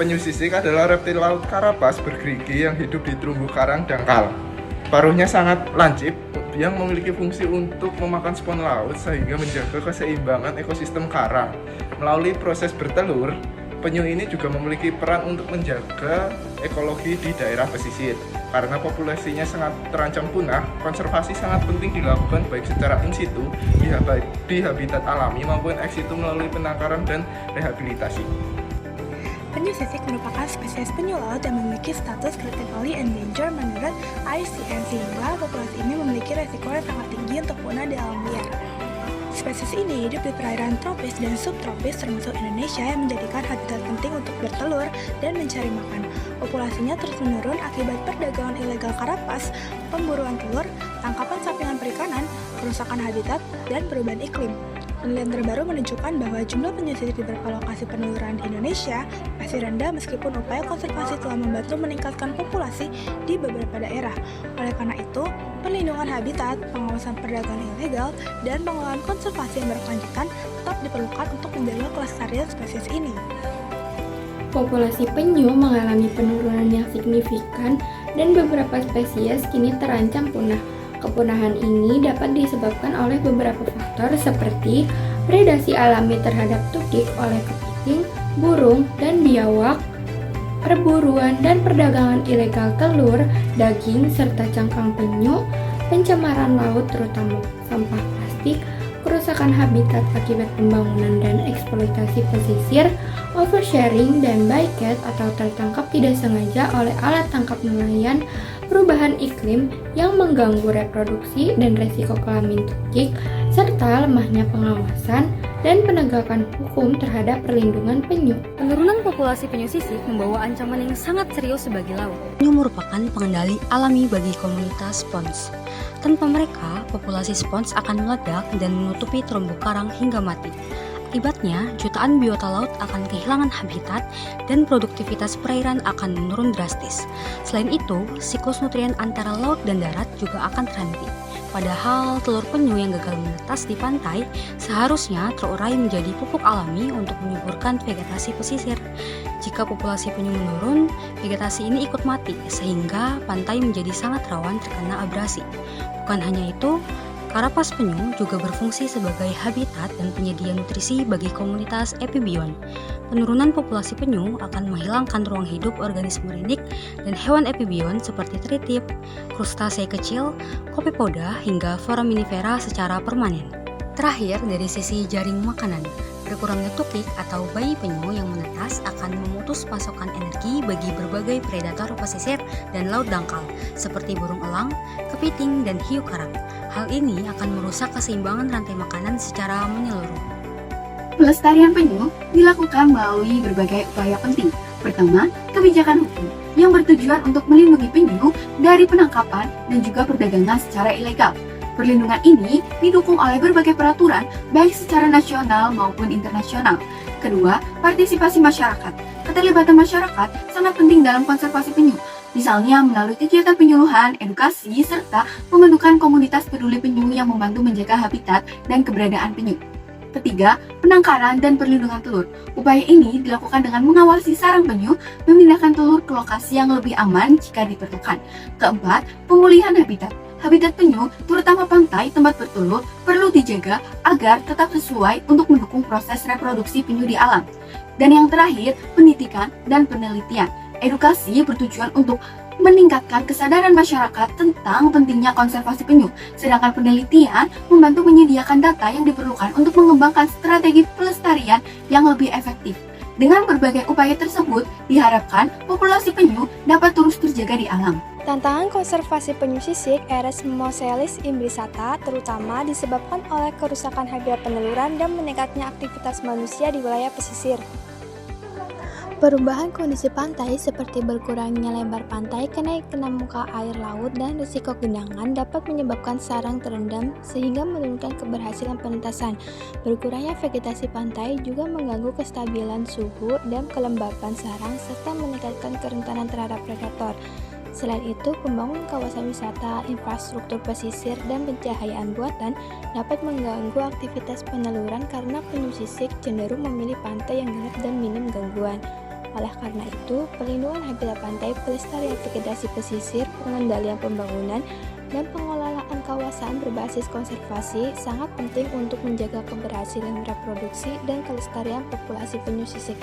Penyu sisik adalah reptil laut karapas bergerigi yang hidup di terumbu karang dangkal. Paruhnya sangat lancip yang memiliki fungsi untuk memakan spon laut sehingga menjaga keseimbangan ekosistem karang. Melalui proses bertelur, penyu ini juga memiliki peran untuk menjaga ekologi di daerah pesisir. Karena populasinya sangat terancam punah, konservasi sangat penting dilakukan baik secara in situ di habitat alami maupun ex situ melalui penangkaran dan rehabilitasi. Penyu sisik merupakan spesies penyu laut yang memiliki status critically endangered menurut IUCN, sehingga populasi ini memiliki resiko yang sangat tinggi untuk punah di alam liar. Spesies ini hidup di perairan tropis dan subtropis termasuk Indonesia yang menjadikan habitat penting untuk bertelur dan mencari makan. Populasinya terus menurun akibat perdagangan ilegal karapas, pemburuan telur, tangkapan sampingan perikanan, kerusakan habitat, dan perubahan iklim. Penelitian terbaru menunjukkan bahwa jumlah penyu sisik di beberapa lokasi peneluran di Indonesia masih rendah meskipun upaya konservasi telah membantu meningkatkan populasi di beberapa daerah. Oleh karena itu, perlindungan habitat, pengawasan perdagangan ilegal, dan pengelolaan konservasi yang berkelanjutan tetap diperlukan untuk menjaga kelestarian spesies ini. Populasi penyu mengalami penurunan yang signifikan dan beberapa spesies kini terancam punah. Kepunahan ini dapat disebabkan oleh beberapa faktor seperti predasi alami terhadap tukik oleh kepiting, burung, dan biawak, perburuan dan perdagangan ilegal telur, daging, serta cangkang penyu, pencemaran laut terutama sampah plastik, kerusakan habitat akibat pembangunan dan eksploitasi pesisir, oversharing dan bycatch atau tertangkap tidak sengaja oleh alat tangkap nelayan, perubahan iklim yang mengganggu reproduksi dan resiko kelamin tukik, serta lemahnya pengawasan dan penegakan hukum terhadap perlindungan penyu. Penurunan populasi penyu sisik membawa ancaman yang sangat serius bagi laut. Penyu merupakan pengendali alami bagi komunitas spons. Tanpa mereka, populasi spons akan meledak dan menutupi terumbu karang hingga mati. Akibatnya, jutaan biota laut akan kehilangan habitat dan produktivitas perairan akan menurun drastis. Selain itu, siklus nutrien antara laut dan darat juga akan terhenti. Padahal telur penyu yang gagal menetas di pantai seharusnya terurai menjadi pupuk alami untuk menyuburkan vegetasi pesisir. Jika populasi penyu menurun, vegetasi ini ikut mati sehingga pantai menjadi sangat rawan terkena abrasi. Bukan hanya itu, karapas penyu juga berfungsi sebagai habitat dan penyedia nutrisi bagi komunitas epibion. Penurunan populasi penyu akan menghilangkan ruang hidup organisme rindik dan hewan epibion seperti tritip, krustasea kecil, kopepoda, hingga foraminifera secara permanen. Terakhir, dari sisi jaring makanan, berkurangnya tukik atau bayi penyu yang menetas akan memutus pasokan energi bagi berbagai predator pesisir dan laut dangkal, seperti burung elang, kepiting, dan hiu karang. Hal ini akan merusak keseimbangan rantai makanan secara menyeluruh. Pelestarian penyu dilakukan melalui berbagai upaya penting. Pertama, kebijakan hukum yang bertujuan untuk melindungi penyu dari penangkapan dan juga perdagangan secara ilegal. Perlindungan ini didukung oleh berbagai peraturan baik secara nasional maupun internasional. Kedua, partisipasi masyarakat. Keterlibatan masyarakat sangat penting dalam konservasi penyu. Misalnya melalui kegiatan penyuluhan, edukasi, serta pembentukan komunitas peduli penyu yang membantu menjaga habitat dan keberadaan penyu. Ketiga, penangkaran dan perlindungan telur. Upaya ini dilakukan dengan mengawasi sarang penyu, memindahkan telur ke lokasi yang lebih aman jika diperlukan. Keempat, pemulihan habitat. Habitat penyu, terutama pantai tempat bertelur, perlu dijaga agar tetap sesuai untuk mendukung proses reproduksi penyu di alam. Dan yang terakhir, pendidikan dan penelitian. Edukasi bertujuan untuk meningkatkan kesadaran masyarakat tentang pentingnya konservasi penyu, sedangkan penelitian membantu menyediakan data yang diperlukan untuk mengembangkan strategi pelestarian yang lebih efektif. Dengan berbagai upaya tersebut, diharapkan populasi penyu dapat terus terjaga di alam. Tantangan konservasi penyu sisik Eretmochelys imbricata terutama disebabkan oleh kerusakan habitat peneluran dan meningkatnya aktivitas manusia di wilayah pesisir. Perubahan kondisi pantai seperti berkurangnya lebar pantai, kenaikan muka air laut, dan risiko genangan dapat menyebabkan sarang terendam sehingga menurunkan keberhasilan penetasan. Berkurangnya vegetasi pantai juga mengganggu kestabilan suhu dan kelembapan sarang serta meningkatkan kerentanan terhadap predator. Selain itu, pembangunan kawasan wisata, infrastruktur pesisir, dan pencahayaan buatan dapat mengganggu aktivitas peneluran karena penyu sisik cenderung memilih pantai yang gelap dan minim gangguan. Oleh karena itu, pelindungan habitat pantai, pelestarian vegetasi pesisir, pengendalian pembangunan, dan pengelolaan kawasan berbasis konservasi sangat penting untuk menjaga keberhasilan reproduksi dan kelestarian populasi penyu sisik.